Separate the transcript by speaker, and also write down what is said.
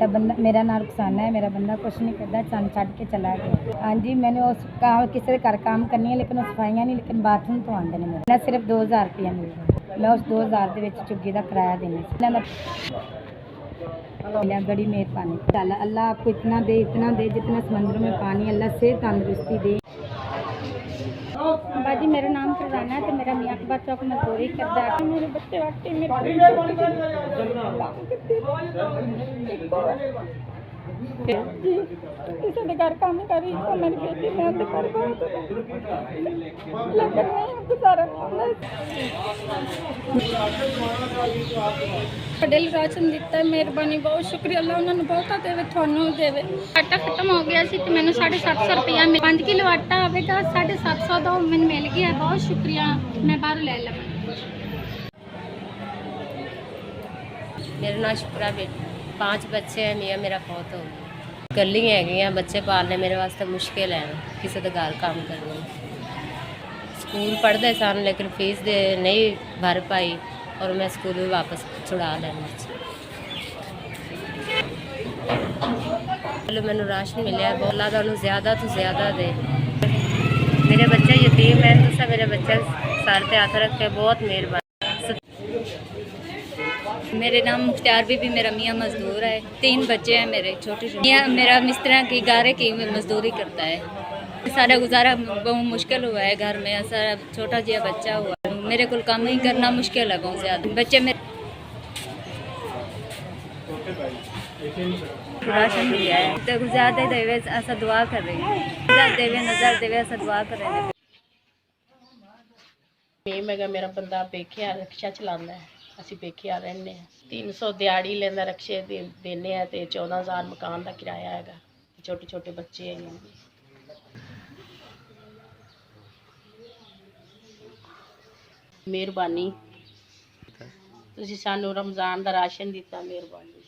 Speaker 1: बंदा मेरा नाम रुखसाना है, मेरा बंदा कुछ नहीं करता, सन छड़ के चला गया। हाँ जी, मैंने उस किसी के घर काम करनी है, लेकिन सफाइयां नहीं, लेकिन बाथरूम तो आते हैं। मेरा सिर्फ 2000 रुपया मिलता, मैं उस 2000 के झुग्गी का किराया देना। बड़ी मेहरबानी, अल्लाह आपको इतना दे जितना समंदर में पानी, अल्लाह से तंदुरुस्ती दे। बाजी मेरा नाम फरजाना है, तो मेरा मियाँ अकबर चौक मजदूरी करता है। मेरे बच्चे वाकई किसी के घर काम करी तो मेरी बेटी मैं उनके घर लेकिन नहीं गुजारा दिल राशन दिता है। मेहरबानी, बहुत शुक्रिया, अल्लाह उन्होंने बहुता देवे, थानू देवे। आटा खत्म हो गया सी, मैंने 750 रुपया 5 किलो आटा आएगा, 750 का मैंने मिल गया। बहुत शुक्रिया, मैं बाहर ले ला।
Speaker 2: मेरा नाम शुक्रा बेटी, 5 बच्चे हैं, मियाँ मेरा बहुत हो गया। गली है, बच्चे पालने मेरे वास्ते मुश्किल है, किसी के घर काम करने। स्कूल पढ़ते सन लेकिन फीस दे नहीं भर पाई, और मैं स्कूल भी वापस छुड़ा लेना। चलो मैंने राशन मिले, बोला था उन्होंने ज़्यादा तो ज़्यादा दे। मेरे बच्चे यतीम हैं, तो सब मेरे बच्चे सर पे हाथ रख के बहुत मेहरबानी।
Speaker 3: मेरे नाम मुख्तार बीबी, मेरा मियाँ मजदूर है, 3 बच्चे हैं मेरे छोटे छोटे। मियाँ मेरा मिस्त्रा की गारे की मजदूरी करता है। सारा गुजारा बहुत मुश्किल हुआ है, घर में सारा छोटा जिया बच्चा हुआ, मेरे को काम ही करना मुश्किल है बहुत ज़्यादा। बच्चे मेरे राशन दिया है, तो ज़्यादा देवे ऐसा दुआ कर रही है, नजर देवे ऐसा दुआ कर रहे हैं।
Speaker 2: मेरा बंदा पेखे रिक्शा चलाता है, ਅਸੀਂ पेखे रहने 300 दिहाड़ी लेंदा, रक्शे देने हैं, तो 14,000 मकान का किराया है। छोटे छोटे बच्चे हैं। मेहरबानी, तुसीं सानू रमज़ान का राशन दिता, मेहरबानी।